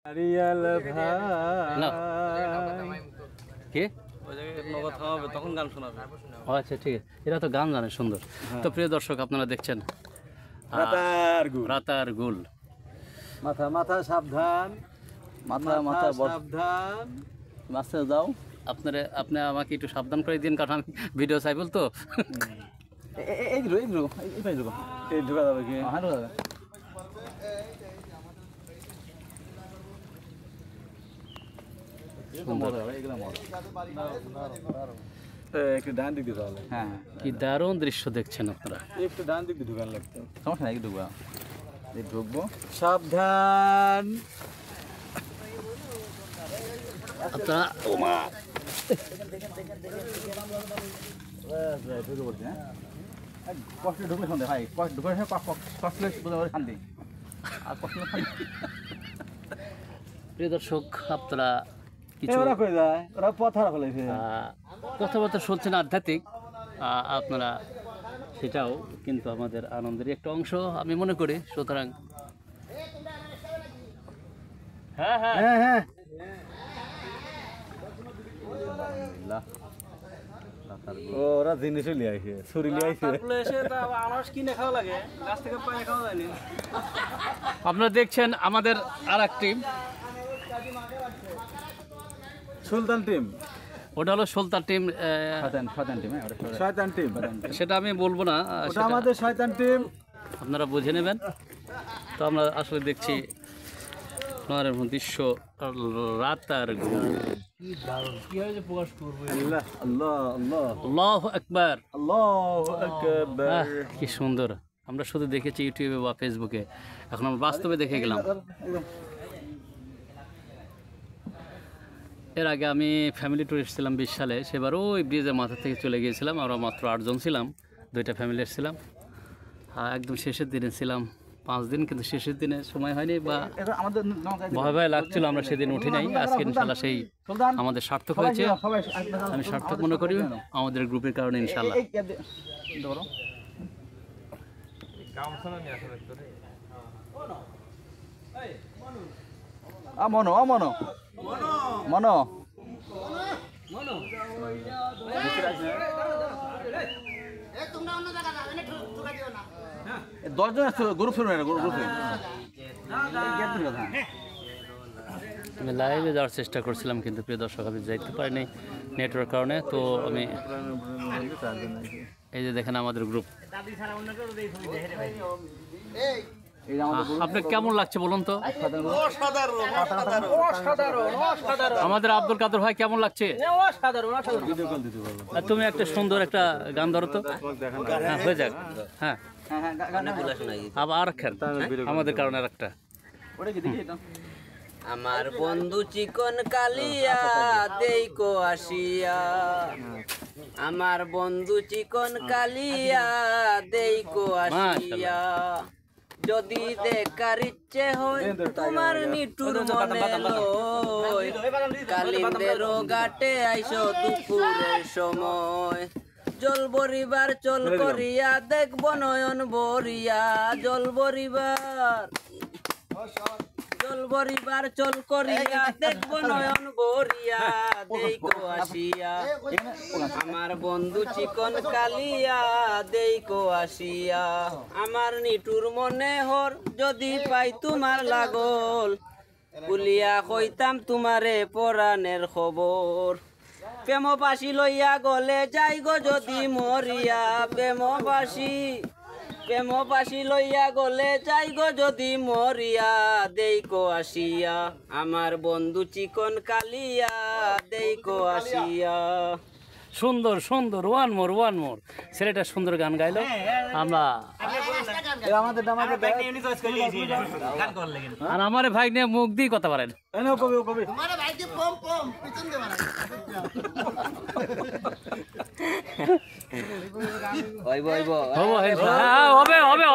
Arial ভাই কে ওই জায়গায় নগদ হবে তখন গান শোনাবে। ও আচ্ছা ঠিক আছে, এরা তো গান জানে সুন্দর। তো প্রিয় দর্শক, আপনারা দেখছেন রাতার গুল রাতার গুল। মাথা মাথা সাবধান, মাথা মাথা সাবধান। মাসে যাও। আপনি আমাকে একটু সাবধান করে দিন, কারণ আমি ভিডিও চাইবল তো। এই ঢোকা যাবে কি? একটু ডান দিক দিয়ে তাহলে। হ্যাঁ, কি দারুণ দৃশ্য দেখছেন আপনারা। একটু ডান দিক দিয়ে ঢুকান লাগতো। সমস্যা নাই, ঢুকবো ঢুকবো। সাবধান আপনারা ওমা কষ্ট ঢুকলে সন্দেহ ভাই, কষ্ট ঢুকে কষ্ট শান্তি আর কষ্ট। প্রিয় দর্শক, আপনারা কিছু ওরা কই যায়, ওরা পথ হারা ফেলাইছে। কথাবার্তা শুনছেন আধ্যাত্মিক, আপনারা সেটাও কিন্তু আমাদের আনন্দের একটা অংশ আমি মনে করি। সুতরাং হ্যাঁ হ্যাঁ হ্যাঁ হ্যাঁ ওরা জিনিসও লিয়ে আইছে, ছুরি লিয়ে আইছে। আপনারা দেখছেন আমাদের আর এক টিম, সুলতান টিম, ওটা হলো সুলতান টিম। শয়তান টিম, সেটা আমি বলবো না, ওটা সেটা আমাদের শয়তান টিম। আপনারা বুঝে নেবেন। তো আমরা আসলে দেখছি নরের দৃশ্য রাতার গুল। আল্লাহ আল্লাহ আল্লাহ আল্লাহু আকবার, আল্লাহু আকবার। কি সুন্দর। আমরা শুধু দেখেছি ইউটিউবে বা ফেসবুকে, এখন আমরা বাস্তবে দেখে গেলাম। এর আগে আমি ফ্যামিলি ট্যুর এসেছিলাম 20 সালে, সেবার ওই ব্রিজের মাথা থেকে চলে গিয়েছিলাম। আমরা মাত্র 8 জন ছিলাম, 2টা ফ্যামিলি এসেছিলাম। একদম শেষের দিনে ছিলাম 5 দিন, কিন্তু শেষের দিনে সময় হয়নি বা ভয় ভয় লাগছিল, আমরা সেদিন উঠি নাই। আজকে ইনশাল্লাহ সেই আমাদের সার্থক হয়েছে, আমি সার্থক মনে করি আমাদের গ্রুপের কারণে ইনশাল্লাহ। মনো মনো মনো দশজন আসছে, গ্রুপ শুরু আমি লাইভে যাওয়ার চেষ্টা করছিলাম, কিন্তু প্রিয় দর্শক আমি যাইতে পারিনি নেটওয়ার্ক কারণে। তো আমি এই যে দেখেন আমাদের গ্রুপ। আপনার কেমন লাগছে বলুন তো? আমাদের আব্দুল কাদের ভাই কেমন লাগছে? তুমি একটা সুন্দর একটা গান ধরো তো। হ্যাঁ, হয়ে যাক। হ্যাঁ, আবার খেল আমাদের কারণে আর একটা। আমার বন্ধু চিকন কালিয়া দেইকো আসিয়া, আমার বন্ধু চিকন কালিয়া দেইকো আসিয়া, যদি দেখার ইচ্ছে হয় তোমার নিটুর মনে লয়, কালিন্দের ঘাটে আইসো দুপুরের সময়, জল বরিবার চল করিয়া দেখব নয়ন বরিয়া, জল বরিবার চল করিয়া দেখব নয়ন বরিয়া, দেইকো আসিয়া, আমার বন্ধু চিকন কালিয়া দেইকো আসিয়া, আমার নিটুর মনে হর যদি পাই তোমার লাগল, কুলিয়া কইতাম তোমারে পরাণের খবর, প্রেমবাসী লইয়া গলে যাই গো যদি মরিয়া, প্রেমবাসী লইয়া গলে যাই গো যদি মরিয়া, দেইকো আসিয়া, আমার বন্ধু চিকন কালিয়া দেইকো আসিয়া। সুন্দর সুন্দর, ওয়ান মোর ছেলেটা সুন্দর গান গাইলো। আমরা আর আমার ভাই নিয়ে মুখ দিয়ে কথা বলেন। হইব হবে।